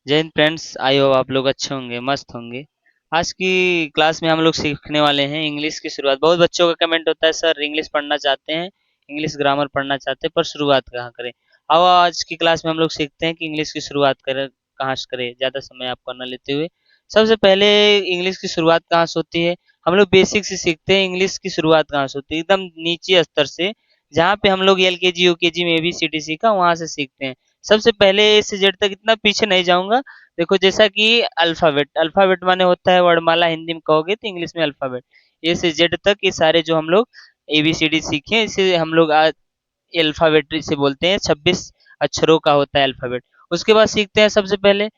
जय Hind friends, I hope आप लोग अच्छे होंगे, मस्त होंगे। आज की क्लास में हम लोग सीखने वाले हैं इंग्लिश की शुरुआत। बहुत बच्चों का कमेंट होता है, सर इंग्लिश पढ़ना चाहते हैं, इंग्लिश ग्रामर पढ़ना चाहते हैं, पर शुरुआत कहाँ करें। अब आज की क्लास में हम लोग सीखते हैं कि इंग्लिश की शुरुआत करें कहाँ से करें, ज़्यादा समय आपका न लेते हुए। सबसे पहले इंग्लिश की शुरुआत कहाँ से होती है, हम लोग बेसिक से सीखते हैं। इंग्लिश की शुरुआत कहाँ से होती है, एकदम नीचे स्तर से, जहाँ पे हम लोग एलकेजी यूकेजी में ABCD सीखा, वहाँ से सीखते हैं। सबसे पहले ए से जेड तक, इतना पीछे नहीं जाऊंगा। देखो, जैसा कि अल्फाबेट, अल्फाबेट माने होता है वर्णमाला, हिंदी में कहोगे तो इंग्लिश में अल्फाबेट। ए से जेड तक ये सारे जो हम लोग ABCD सीखे, इसे हम लोग अल्फाबेट इसे बोलते हैं। 26 अक्षरों का होता है अल्फाबेट। उसके बाद सीखते हैं, सबसे पहले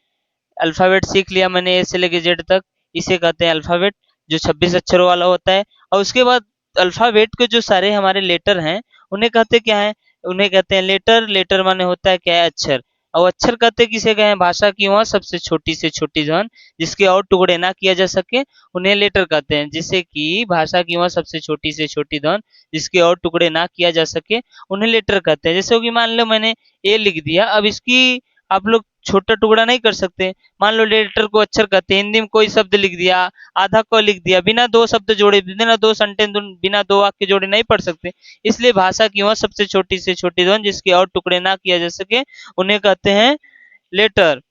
अल्फाबेट सीख लिया मैंने ए से लेके जेड तक, इसे कहते हैं अल्फाबेट, जो 26 अक्षरों वाला होता है। और उसके बाद अल्फाबेट के जो सारे हमारे लेटर हैं, उन्हें कहते क्या है, उन्हें कहते हैं लेटर। लेटर माने होता है क्या है, अक्षर। और अक्षर कहते किसे गए हैं, भाषा की वह सबसे छोटी से छोटी ध्वनि जिसके और टुकड़े ना किया जा सके, उन्हें लेटर कहते हैं। जिससे कि भाषा की वह सबसे छोटी से छोटी ध्वनि जिसके और टुकड़े ना किया जा सके, उन्हें लेटर कहते हैं। जैसे कि मान लो मैंने ए लिख दिया, अब इसकी आप लोग छोटा टुकड़ा नहीं कर सकते। मान लो लेटर को अक्षर कहते हैं, हिंदी में कोई शब्द लिख दिया, आधा क लिख दिया, बिना दो शब्द जोड़े, बिना दो सेंटेंस, बिना दो वाक्य जोड़े नहीं पढ़ सकते। इसलिए भाषा की वह सबसे छोटी से छोटी ध्वनि जिसके और टुकड़े ना किया जा सके, उन्हें कहते हैं लेटर।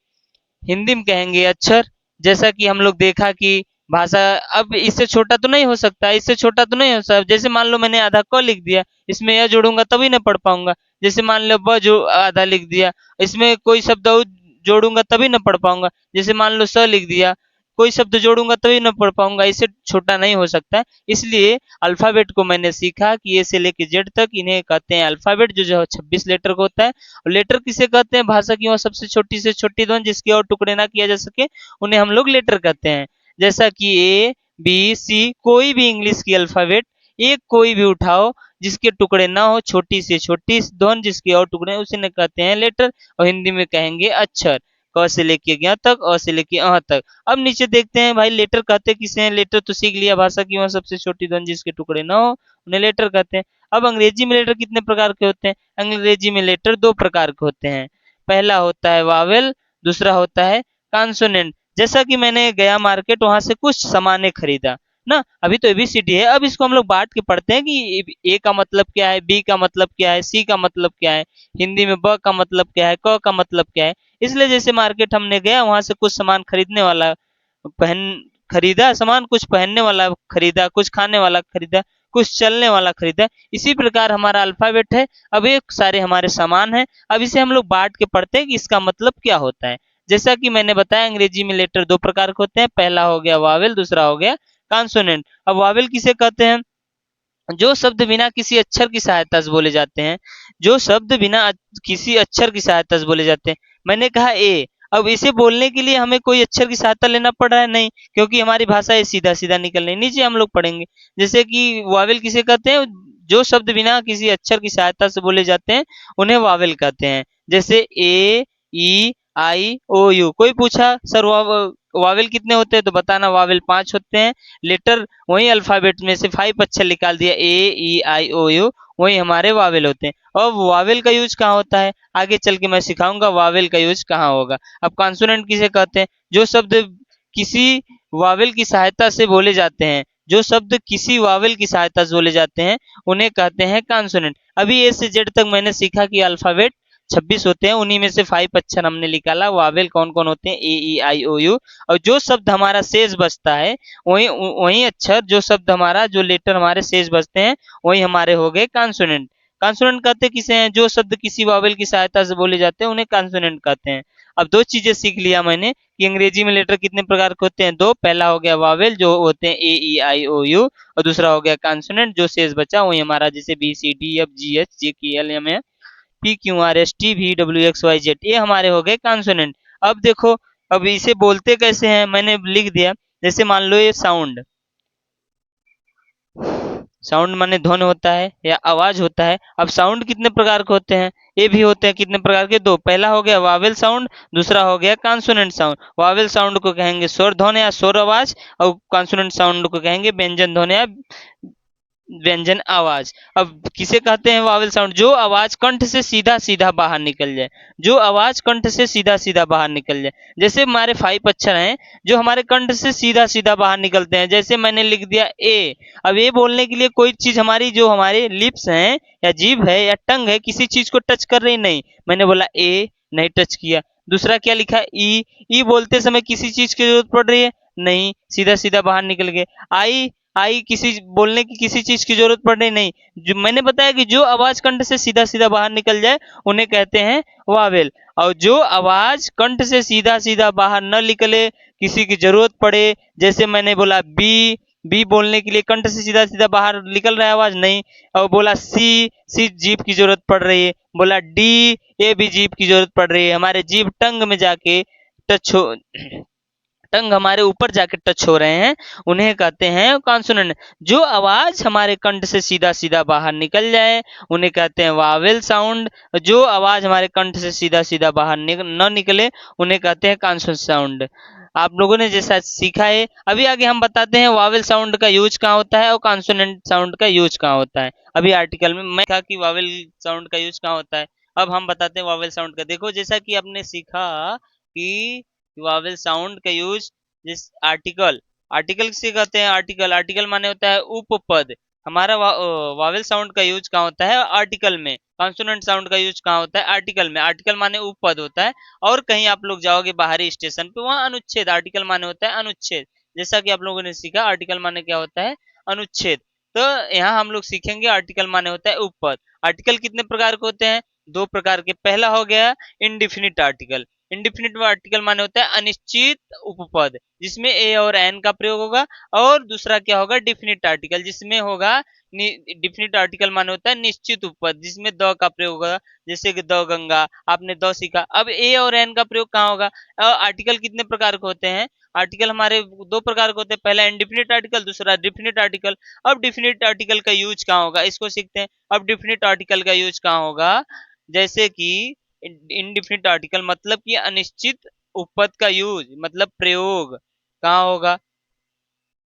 हिंदी में कहेंगे अक्षर। जैसा कि हम लोग देखा कि भाषा, अब इससे छोटा तो नहीं हो सकता, इससे छोटा तो नहीं हो सकता। जैसे मान लो मैंने आधा क लिख दिया, इसमें यह जोड़ूंगा तभी ना पढ़ पाऊंगा। जैसे मान लो ब जो आधा लिख दिया, इसमें कोई शब्द और जोड़ूंगा तभी ना पढ़ पाऊंगा। जैसे मान लो स लिख दिया, कोई शब्द जोड़ूंगा तभी ना पढ़ पाऊंगा, इससे छोटा नहीं हो सकता। इसलिए अल्फाबेट को मैंने सीखा कि ए से लेके जेड तक इन्हें कहते हैं अल्फाबेट, जो 26 लेटर का होता है। लेटर किसे कहते हैं, भाषा की वह सबसे छोटी से छोटी ध्वनि जिसके और टुकड़े ना किया जा सके, उन्हें हम लोग लेटर कहते हैं। जैसा कि A B C, कोई भी इंग्लिश की अल्फाबेट, एक कोई भी उठाओ जिसके टुकड़े ना हो, छोटी से छोटी ध्वनि जिसके और टुकड़े, उसे न कहते हैं लेटर। और हिंदी में कहेंगे अक्षर। क से लेके ज्ञ तक, अ से लेके अ तक। अब नीचे देखते हैं भाई, लेटर कहते किसे हैं। लेटर तो सीख लिया, भाषा की वह सबसे छोटी ध्वनि जिसके टुकड़े ना हो, उन्हें लेटर कहते हैं। अब अंग्रेजी में लेटर कितने प्रकार के होते हैं, अंग्रेजी में लेटर दो प्रकार के होते हैं। पहला होता है वावेल, दूसरा होता है कॉन्सोनेंट। जैसा कि मैंने गया मार्केट, वहां से कुछ सामाने खरीदा ना, अभी तो ABCD है। अब इसको हम लोग बांट के पढ़ते हैं कि ए का मतलब क्या है, बी का मतलब क्या है, सी का मतलब क्या है, हिंदी में ब का मतलब क्या है, क का मतलब क्या है। इसलिए जैसे मार्केट हमने गया, वहां से कुछ सामान खरीदने वाला पहन खरीदा, सामान कुछ पहनने वाला खरीदा, कुछ खाने वाला खरीदा, कुछ चलने वाला खरीदा। इसी प्रकार हमारा अल्फाबेट है। अब एक सारे हमारे सामान हैं। अब इसे हम लोग बांट के पढ़ते हैं कि इसका मतलब क्या होता है। जैसा कि मैंने बताया, अंग्रेजी में लेटर दो प्रकार के होते हैं। पहला हो गया वावेल, दूसरा हो गया कॉन्सोनेंट। अब वावेल किसे कहते हैं, जो शब्द बिना किसी अक्षर की सहायता से बोले जाते हैं, जो शब्द बिना किसी अक्षर की सहायता से बोले जाते हैं। मैंने कहा ए, अब इसे बोलने के लिए हमें कोई अक्षर की सहायता लेना पड़ रहा है, नहीं, क्योंकि हमारी भाषा ये सीधा सीधा निकल रही है। नीचे हम लोग पढ़ेंगे, जैसे कि वावेल किसे कहते हैं, जो शब्द बिना किसी अक्षर की सहायता से बोले जाते हैं, उन्हें वावेल कहते हैं। जैसे A E I O U। कोई पूछा सर वावेल कितने होते हैं, तो बताना वावेल 5 होते हैं। लेटर वही अल्फाबेट में से 5 अक्षर निकाल दिया, A E I O U, वही हमारे वावेल होते हैं। और वावेल का यूज कहाँ होता है, आगे चल के मैं सिखाऊंगा वावेल का यूज कहाँ होगा। अब कॉन्सोनेंट किसे कहते हैं, जो शब्द किसी वावेल की सहायता से बोले जाते हैं, जो शब्द किसी वावेल की सहायता से बोले जाते हैं, उन्हें कहते हैं कॉन्सोनेंट। अभी ए से जेड तक मैंने सीखा कि अल्फाबेट 26 होते हैं, उन्हीं में से 5 अक्षर हमने निकाला। वावेल कौन कौन होते हैं, A E I O U। और जो शब्द हमारा शेष बचता है, वही वही अक्षर, जो शब्द हमारा, जो लेटर हमारे शेष बचते हैं, वही हमारे हो गए कॉन्सोनेंट। कॉन्सोनेंट कहते किसे हैं, जो शब्द किसी वावेल की सहायता से बोले जाते हैं, उन्हें कॉन्सोनेंट कहते हैं। अब दो चीजें सीख लिया मैंने कि अंग्रेजी में लेटर कितने प्रकार के होते हैं, दो। पहला हो गया वावेल, जो होते हैं A E I O U, और दूसरा हो गया कॉन्सोनेंट, जो शेष बचा वही हमारा, जैसे BCDFGHJKLMNPQRSTVWXYZ, ये हमारे हो गए कॉन्सोनेंट। अब देखो, अब इसे बोलते कैसे हैं, मैंने लिख दिया। जैसे मान लो ये साउंड, साउंड माने ध्वनि होता है या आवाज होता है। अब साउंड कितने प्रकार के होते हैं, ये भी होते हैं कितने प्रकार के, दो। पहला हो गया वावेल साउंड, दूसरा हो गया कॉन्सोनेंट साउंड। वावेल साउंड को कहेंगे स्वर ध्वनि या स्वर आवाज, और कॉन्सोनेंट साउंड को कहेंगे व्यंजन ध्वनि या व्यंजन आवाज। अब किसे कहते हैं वावेल साउंड? जो आवाज कंठ से सीधा सीधा बाहर निकल जाए, जो आवाज कंठ से सीधा सीधा बाहर निकल जाए। जैसे हमारे 5 अक्षर हैं जो हमारे कंठ से सीधा सीधा बाहर निकलते हैं, जैसे मैंने लिख दिया ए। अब ए बोलने के लिए कोई चीज हमारी जो हमारे लिप्स हैं या जीभ है या टंग है किसी चीज को टच कर रही नहीं, मैंने बोला ए, नहीं टच किया। दूसरा क्या लिखा? ई। ई बोलते समय किसी चीज की जरूरत पड़ रही है? नहीं, सीधा सीधा बाहर निकल गए। आई। आई किसी बोलने की किसी चीज की जरूरत पड़नी नहीं। जो मैंने बताया कि जो आवाज कंठ से सीधा सीधा बाहर निकल जाए उन्हें कहते हैं वावेल। और जो आवाज कंठ से सीधा सीधा बाहर न निकले, किसी की जरूरत पड़े, जैसे मैंने बोला बी। बी बोलने के लिए कंठ से सीधा सीधा बाहर निकल रहा है आवाज, नहीं। और बोला सी। सी जीभ की जरूरत पड़ रही है। बोला डी। ए भी जीभ की जरूरत पड़ रही है, हमारे जीभ टंग में जाके टच हो, टंग हमारे ऊपर जाके टच हो रहे हैं, उन्हें कहते हैं कॉन्सोनेंट। जो आवाज हमारे कंठ से सीधा सीधा बाहर निकल जाए उन्हें कहते हैं वावेल साउंड। जो आवाज हमारे कंठ से सीधा सीधा बाहर न निकले उन्हें कहते हैं कॉन्सोनेंट साउंड। आप लोगों ने जैसा सीखा है, अभी आगे हम बताते हैं वावेल साउंड का यूज कहाँ होता है और कॉन्सोनेंट साउंड का यूज कहाँ होता है। अभी आर्टिकल में मैं कहा कि वावेल साउंड का यूज कहाँ होता है, अब हम बताते हैं वावेल साउंड का। देखो जैसा कि आपने सीखा कि वावेल साउंड का यूज जिस आर्टिकल, आर्टिकल किसे कहते हैं? आर्टिकल। आर्टिकल माने होता है उपपद। हमारा वावेल साउंड का यूज कहाँ होता है? आर्टिकल में। कॉन्सोनेंट साउंड का यूज कहाँ होता है? आर्टिकल में। आर्टिकल माने उपपद होता है। और कहीं आप लोग जाओगे बाहरी स्टेशन पे, वहां अनुच्छेद। आर्टिकल माने होता है अनुच्छेद। जैसा कि आप लोगों ने सीखा आर्टिकल माने क्या होता है? अनुच्छेद। तो यहाँ हम लोग सीखेंगे आर्टिकल माने होता है उपपद। आर्टिकल कितने प्रकार के होते हैं? 2 प्रकार के। पहला हो गया इंडिफिनिट आर्टिकल। इंडिफिनिट आर्टिकल माने होता है अनिश्चित उपपद, जिसमें ए और एन का प्रयोग होगा। और दूसरा क्या होगा? डिफिनिट आर्टिकल, जिसमें होगा डिफिनिट आर्टिकल माने होता है निश्चित उपपद, जिसमें द का प्रयोग होगा। जैसे कि द गंगा, आपने द सीखा। अब ए और एन का प्रयोग कहाँ होगा? आर्टिकल कितने प्रकार के होते हैं? आर्टिकल हमारे 2 प्रकार के होते हैं। पहला इंडिफिनिट आर्टिकल, दूसरा डिफिनिट आर्टिकल। अब डिफिनिट आर्टिकल का यूज कहाँ होगा, इसको सीखते हैं। अब डिफिनिट आर्टिकल का यूज कहाँ होगा? जैसे कि इंडिफिनिट आर्टिकल मतलब कि अनिश्चित उपपद का यूज, मतलब प्रयोग कहाँ होगा?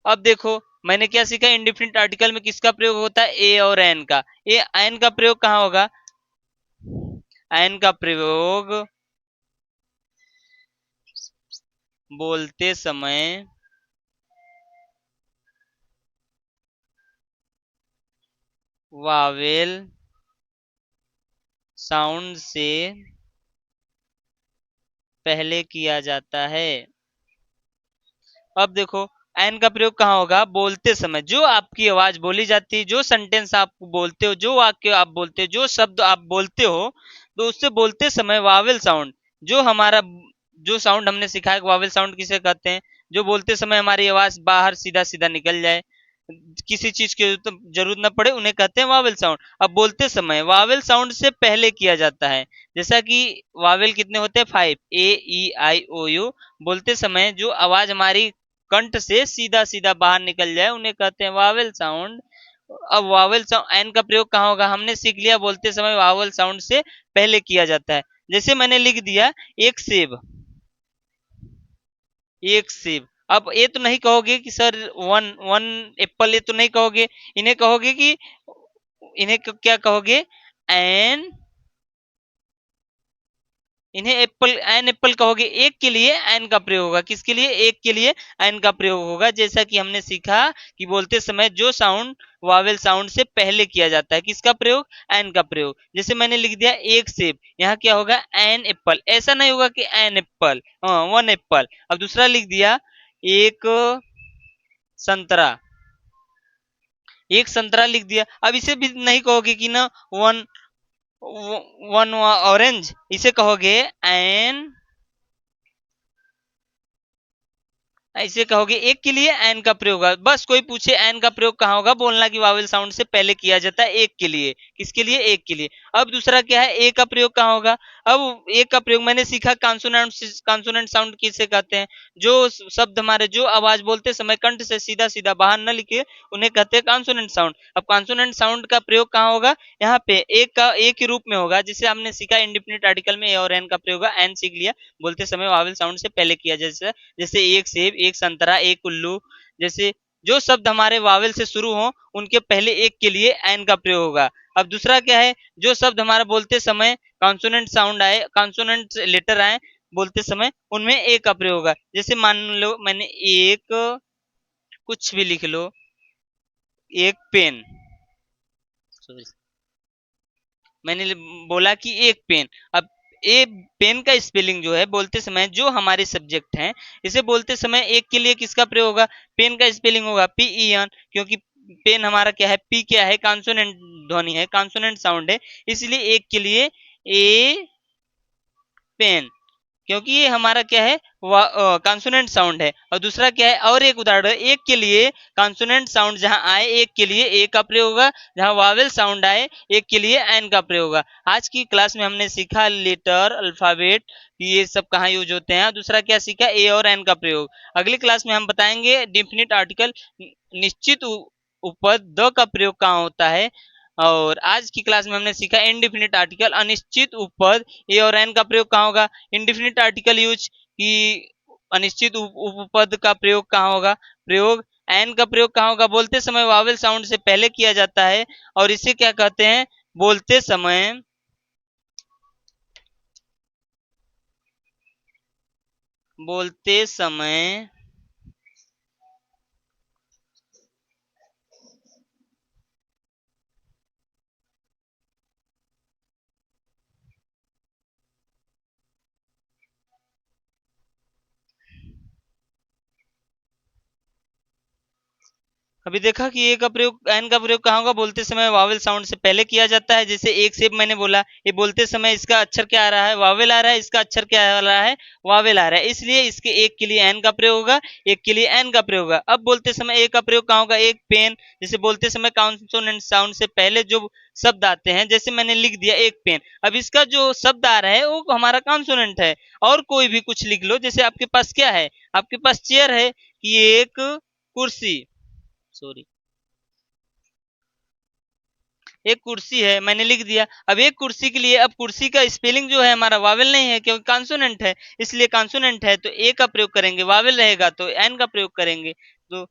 अब देखो मैंने क्या सीखा, इंडिफिनिट आर्टिकल में किसका प्रयोग होता है? ए और एन का। ए एन का प्रयोग कहाँ होगा? एन का प्रयोग बोलते समय वावेल साउंड से पहले किया जाता है। अब देखो एन का प्रयोग कहाँ होगा? बोलते समय। जो आपकी आवाज बोली जाती है, जो सेंटेंस आप बोलते हो, जो वाक्य आप बोलते हो, जो शब्द आप बोलते हो, तो उससे बोलते समय वावेल साउंड, जो हमारा जो साउंड हमने सीखा है वावेल साउंड किसे कहते हैं? जो बोलते समय हमारी आवाज बाहर सीधा सीधा निकल जाए, किसी चीज की जरूरत न पड़े, उन्हें कहते हैं वावेल साउंड। अब बोलते समय वावेल साउंड से पहले किया जाता है। जैसा कि वावेल कितने होते हैं? 5, ए ई आई ओ यू। बोलते समय जो आवाज हमारी कंठ से सीधा सीधा बाहर निकल जाए उन्हें कहते हैं वावेल साउंड। अब वावेल साउंड एन का प्रयोग कहाँ होगा? हमने सीख लिया बोलते समय वावेल साउंड से पहले किया जाता है। जैसे मैंने लिख दिया एक सेब। एक सेब। अब ये तो नहीं कहोगे कि सर वन वन एप्पल, ये तो नहीं कहोगे। इन्हें कहोगे कि इन्हें क्या कहोगे? एन। इन्हें एप्पल, एन एप्पल कहोगे। एक के लिए एन का प्रयोग होगा। किसके लिए? एक के लिए एन का प्रयोग होगा। जैसा कि हमने सीखा कि बोलते समय जो साउंड वावेल साउंड से पहले किया जाता है, किसका प्रयोग? एन का प्रयोग। जैसे मैंने लिख दिया एक सेब, यहाँ क्या होगा? An apple. ऐसा नहीं होगा कि एन एप्पल, हाँ वन एप्पल। अब दूसरा लिख दिया एक संतरा। एक संतरा लिख दिया। अब इसे भी नहीं कहोगे कि ना वन वन ऑरेंज, इसे कहोगे एन। ऐसे कहोगे एक के लिए एन का प्रयोग होगा। बस कोई पूछे एन का प्रयोग कहाँ होगा, बोलना कि वावेल साउंड से पहले किया जाता है एक के लिए। किसके लिए? एक के लिए। अब दूसरा क्या है? ए का प्रयोग कहाँ होगा? अब ए का प्रयोग मैंने सीखा कॉन्सोनेंट। कॉन्सोनेंट साउंड किसे कहते हैं? जो शब्द हमारे जो आवाज बोलते समय कंठ से सीधा सीधा बाहर न लिखे उन्हें कहते हैं कॉन्सोनेंट साउंड। अब कॉन्सोनेंट साउंड का प्रयोग कहाँ होगा? यहाँ पे एक का एक के रूप में होगा। जिसे हमने सीखा इंडिफिनिट आर्टिकल में ए और एन का प्रयोग होगा। एन सीख लिया बोलते समय वावेल साउंड से पहले किया, जैसे जैसे एक सेब, एक संतरा, एक उल्लू। जैसे जो शब्द हमारे वावेल से शुरू हो उनके पहले एक के लिए एन का प्रयोग होगा। अब दूसरा क्या है, जो शब्द हमारा बोलते समय कॉन्सोनेंट साउंड आए, कॉन्सोनेंट लेटर आए बोलते समय, उनमें ए का प्रयोग होगा। जैसे मान लो मैंने एक, कुछ भी लिख लो, एक पेन, मैंने बोला कि एक पेन। अब ए पेन का स्पेलिंग जो है बोलते समय, जो हमारे सब्जेक्ट हैं, इसे बोलते समय एक के लिए किसका प्रयोग होगा, पेन का स्पेलिंग होगा पी ई एन, क्योंकि पेन हमारा क्या है, पी क्या है, कॉन्सोनेंट ध्वनि है, कॉन्सोनेंट साउंड है, इसलिए एक के लिए ए पेन, क्योंकि ये हमारा क्या है, कॉन्सोनेंट साउंड है। और दूसरा क्या है, और एक उदाहरण है, एक के लिए कॉन्सोनेंट साउंड जहां आए एक के लिए ए का प्रयोग होगा, जहां वावेल साउंड आए एक के लिए एन का प्रयोग होगा। आज की क्लास में हमने सीखा लेटर, अल्फाबेट, ये सब कहाँ यूज होते हैं, और दूसरा क्या सीखा, ए और एन का प्रयोग। अगली क्लास में हम बताएंगे डिफिनिट आर्टिकल, निश्चित उपपद द का प्रयोग कहाँ होता है। और आज की क्लास में हमने सीखा इनडिफिनिट आर्टिकल, अनिश्चित उपपद ए और एन का प्रयोग कहाँ होगा, इंडिफिनिट आर्टिकल यूज की अनिश्चित उपपद का प्रयोग कहाँ होगा, प्रयोग एन का प्रयोग कहाँ होगा, बोलते समय वावेल साउंड से पहले किया जाता है, और इसे क्या कहते हैं, बोलते समय, बोलते समय अभी देखा कि ए का प्रयोग, एन का प्रयोग कहाँ होगा, बोलते समय वावेल साउंड से पहले किया जाता है। जैसे एक से मैंने बोला, ये बोलते समय इसका अक्षर क्या आ रहा है, वावेल आ रहा है, इसका अक्षर क्या आ रहा है, वावेल आ रहा है, इसलिए इसके एक के लिए एन का प्रयोग होगा, एक के लिए एन का प्रयोग होगा। अब बोलते समय ए का प्रयोग कहाँ होगा, एक पेन, जैसे बोलते समय कॉन्सोनेंट साउंड से पहले जो शब्द आते हैं, जैसे मैंने लिख दिया एक पेन, अब इसका जो शब्द आ रहा है वो हमारा कॉन्सोनेंट है। और कोई भी कुछ लिख लो, जैसे आपके पास क्या है, आपके पास चेयर है, कि एक कुर्सी, सॉरी, एक कुर्सी है, मैंने लिख दिया। अब एक कुर्सी के लिए, अब कुर्सी का स्पेलिंग जो है हमारा वावेल नहीं है, क्योंकि कॉन्सोनेंट है, इसलिए कॉन्सोनेंट है तो ए का प्रयोग करेंगे, वावेल रहेगा तो एन का प्रयोग करेंगे। तो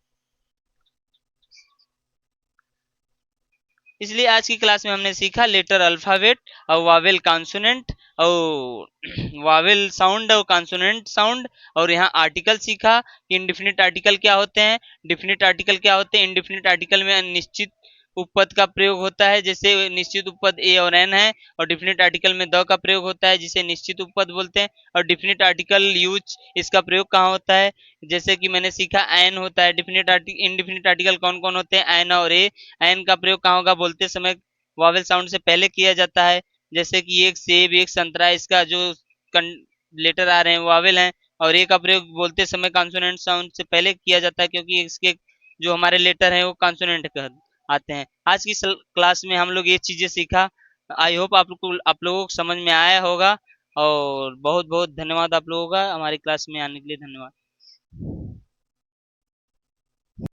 इसलिए आज की क्लास में हमने सीखा लेटर, अल्फाबेट, और वावेल, कॉन्सोनेंट, और वावेल साउंड और कॉन्सोनेंट साउंड, और यहाँ आर्टिकल सीखा कि इनडिफिनिट आर्टिकल क्या होते हैं, डिफिनिट आर्टिकल क्या होते हैं। इनडिफिनिट आर्टिकल में निश्चित उपपद का प्रयोग होता है, जैसे निश्चित उपपद ए और एन है, और डिफिनिट आर्टिकल में द का प्रयोग होता है, जिसे निश्चित उपपद बोलते हैं। और डिफिनिट आर्टिकल यूज, इसका प्रयोग कहाँ होता है, जैसे कि मैंने सीखा एन होता है। डिफिनिट आर्टिकल, इनडिफिनिट आर्टिकल कौन कौन होते हैं, एन और ए। एन का प्रयोग कहाँ होगा, बोलते समय वावेल साउंड से पहले किया जाता है, जैसे कि एक सेब, एक संतरा, इसका जो लेटर आ रहे हैं वावेल हैं। और ए का प्रयोग बोलते समय कॉन्सोनेंट साउंड से पहले किया जाता है, क्योंकि इसके जो हमारे लेटर हैं वो कॉन्सोनेंट आते हैं। आज की क्लास में हम लोग ये चीजें सीखा। आई होप आप लोगों को समझ में आया होगा, और बहुत बहुत धन्यवाद आप लोगों का हमारी क्लास में आने के लिए, धन्यवाद।